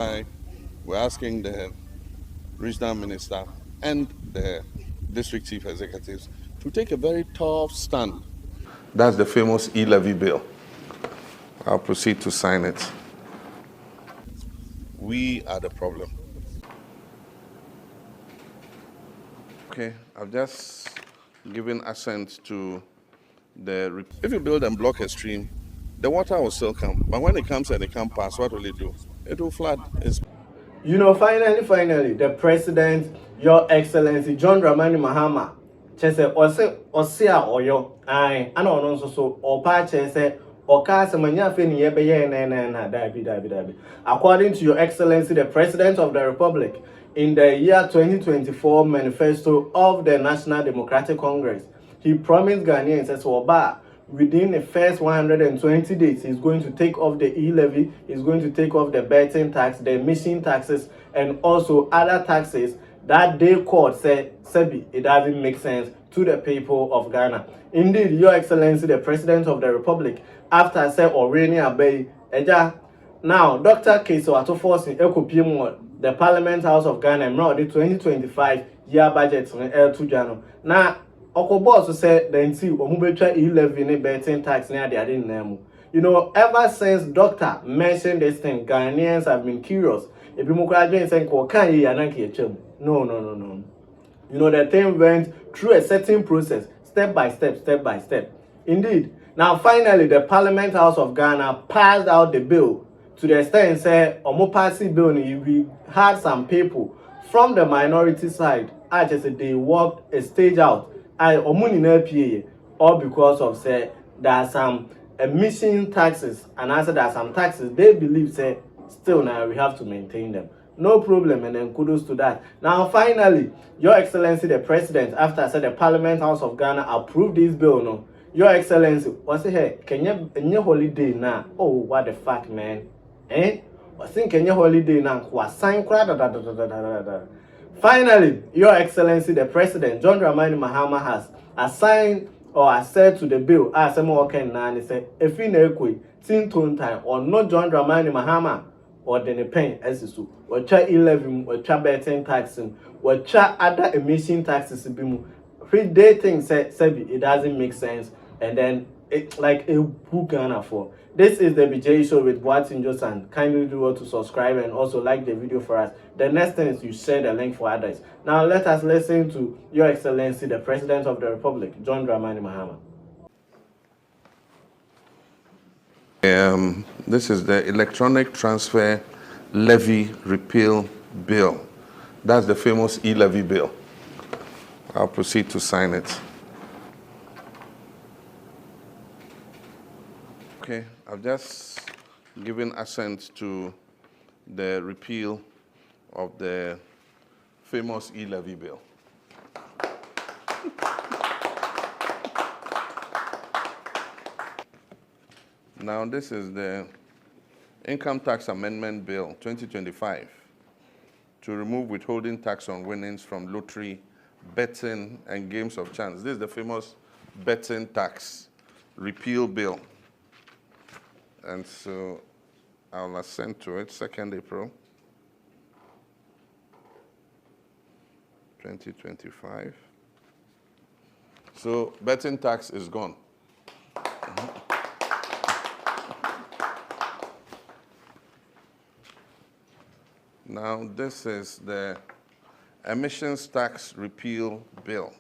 We're asking the regional minister and the district chief executives to take a very tough stand. That's the famous e-levy bill. I'll proceed to sign it. We are the problem. Okay, I've just given assent to the. If you build and block a stream, the water will still come. But when it comes and it can't pass, what will it do? It will flood. Finally, the president, Your Excellency John Dramani Mahama, chese ose a oyo, aye, ana ono nso so opa chese oka semanya fe ni yebe ye na dabi. According to Your Excellency the President of the Republic, in the year 2024 manifesto of the National Democratic Congress, he promised Ghanaians as oba within the first 120 days, he's going to take off the e-levy, he's going to take off the betting tax, the emission taxes, and also other taxes that they court said, Sebi, it doesn't make sense to the people of Ghana. Indeed, Your Excellency, the President of the Republic, after said Oreni Abbey, now, Dr. Keso Atoforsin Ekopimo, the Parliament House of Ghana, the 2025 year budget in El Now, Okobo said the NC Omubetcha 11 betting tax near the Adin. Ever since Doctor mentioned this thing, Ghanaians have been curious. If you saying, no. The thing went through a certain process, step by step. Indeed, now finally, the Parliament House of Ghana passed out the bill to the extent say, passing bill, we had some people from the minority side, I just said they walked a stage out. All because of say there are some emission taxes, and also there are some taxes they believe say still now we have to maintain them. No problem, and then kudos to that. Now finally, Your Excellency the President, after I said the Parliament House of Ghana approved this bill, no. Your Excellency, what's it here? Can you holiday now? Oh, what the fuck, man? What's in Kenya holiday now? Was sign Finally, Your Excellency the President, John Dramani Mahama, has assigned or asserted to the bill as a more can and say, if in a quick, tin tone time, or not John Dramani Mahama, or then a pen as is or cha 11, or cha betting taxing, or cha other emission taxes, which they think say, it doesn't make sense, and then it's like a who can afford. This is the BJ show with Boatin Josan. Kindly do well to subscribe and also like the video for us. The next thing is you share the link for others. Now let us listen to Your Excellency, the President of the Republic, John Dramani Mahama. This is the Electronic Transfer Levy Repeal Bill. That's the famous e-levy bill. I'll proceed to sign it. Okay, I've just given assent to the repeal of the famous e-levy bill. Now, this is the Income Tax Amendment Bill 2025 to remove withholding tax on winnings from lottery, betting, and games of chance. This is the famous betting tax repeal bill. And so I'll assent to it, 2nd April 2025. So betting tax is gone. Now, this is the Emissions Tax Repeal Bill.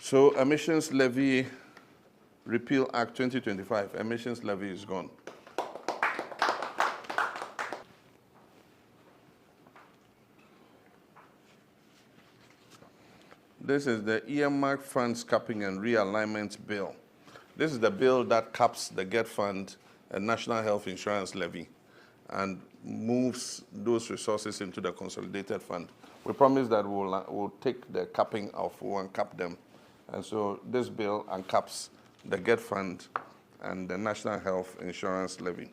So, Emissions Levy Repeal Act 2025, emissions levy is gone. This is the Earmark Funds Capping and Realignment Bill. This is the bill that caps the GET Fund and National Health Insurance Levy and moves those resources into the Consolidated Fund. We promise that we'll take the capping off, we'll uncap them. And so this bill uncaps the GET Fund and the National Health Insurance Levy.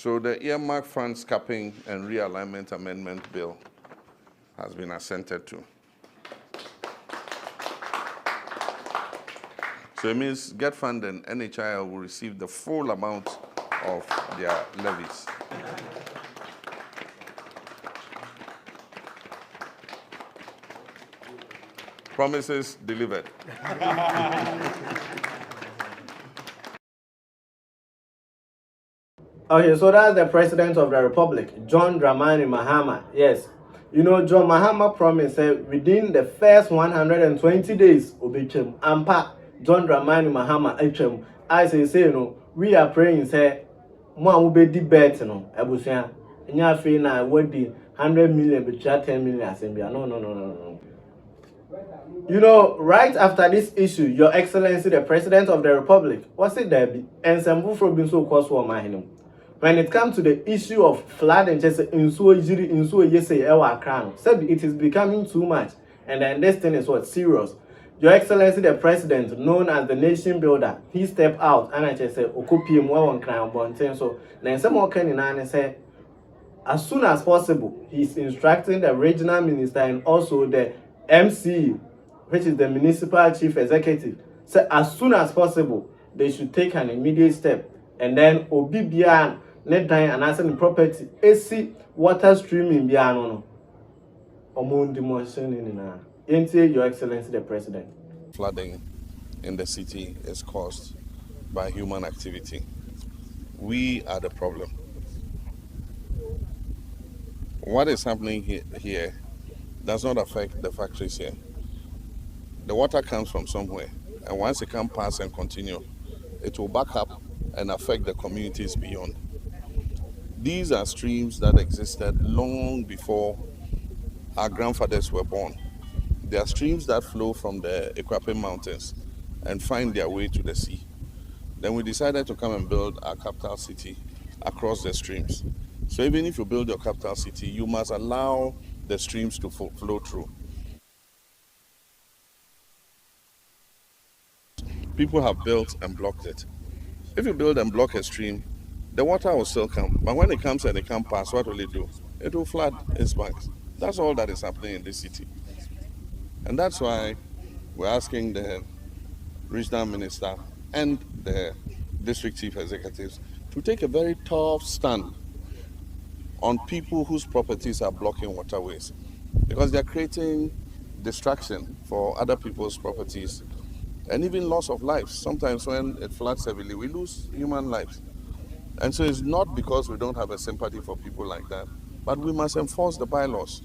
So the earmark funds capping and realignment amendment bill has been assented to. So it means Get Fund and NHIL will receive the full amount of their levies. Promises delivered. Okay, so that's the President of the Republic, John Dramani Mahama. Yes. You know, John Mahama promised within the first 120 days, Obichem, Ampa, John Dramani Mahama, Echem. I say, we are praying, say, Mo will be debate, Ebusia. Nyafi na what the 100 million, but 10 million, assembly. No. You know, right after this issue, Your Excellency, the President of the Republic, what's it there? And some people been so close for my him. When it comes to the issue of flood and just it is becoming too much, and then this thing is what serious. Your Excellency, the President, known as the nation builder, he stepped out and I just said, "Okupi more on crown bonten." So then some more can and say, as soon as possible, he's instructing the regional minister and also the MC, which is the municipal chief executive, so as soon as possible, they should take an immediate step, and then Obibian. Let die and answer the property. AC water streaming biano. Among demotion in Your Excellency the President. Flooding in the city is caused by human activity. We are the problem. What is happening here does not affect the factories here. The water comes from somewhere, and once it can pass and continue, it will back up and affect the communities beyond. These are streams that existed long before our grandfathers were born. They are streams that flow from the Equape Mountains and find their way to the sea. Then we decided to come and build our capital city across the streams. So even if you build your capital city, you must allow the streams to flow through. People have built and blocked it. If you build and block a stream, the water will still come, but when it comes and it can't pass, what will it do? It will flood its banks. That's all that is happening in this city. And that's why we're asking the regional minister and the district chief executives to take a very tough stand on people whose properties are blocking waterways, because they're creating distraction for other people's properties and even loss of lives. Sometimes when it floods heavily, we lose human lives. And so it's not because we don't have a sympathy for people like that, but we must enforce the bylaws.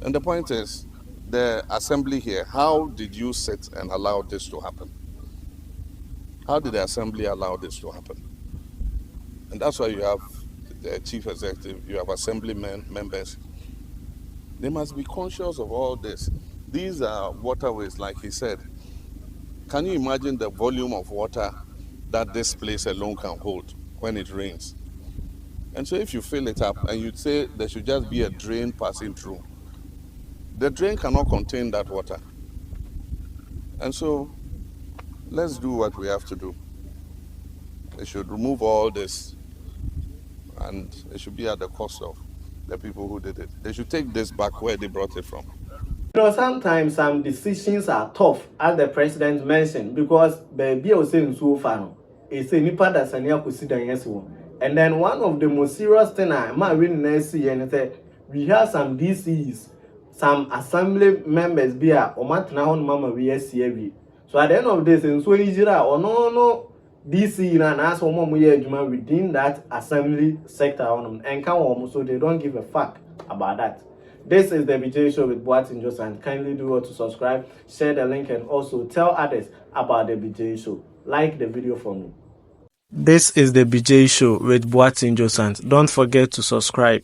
And the point is, the assembly here, how did you sit and allow this to happen? How did the assembly allow this to happen? And that's why you have the chief executive, you have assembly members. They must be conscious of all this. These are waterways, like he said. Can you imagine the volume of water that this place alone can hold when it rains? And so if you fill it up and you say there should just be a drain passing through, the drain cannot contain that water. And so let's do what we have to do. They should remove all this, and it should be at the cost of the people who did it. They should take this back where they brought it from. You know, sometimes some decisions are tough, as the president mentioned, because baby was saying so far, it's a nipa that's an and then one of the most serious things I might really see and we have some DCs, some assembly members be a mama we see. So at the end of this, in so easy or no DC and ask for more within that assembly sector on and come so they don't give a fuck about that. This is the BJ Show with Boatin Joseph. Kindly do well to subscribe, share the link, and also tell others about the BJ Show. Like the video for me. This is the BJ Show with Boatin Joseph. Don't forget to subscribe.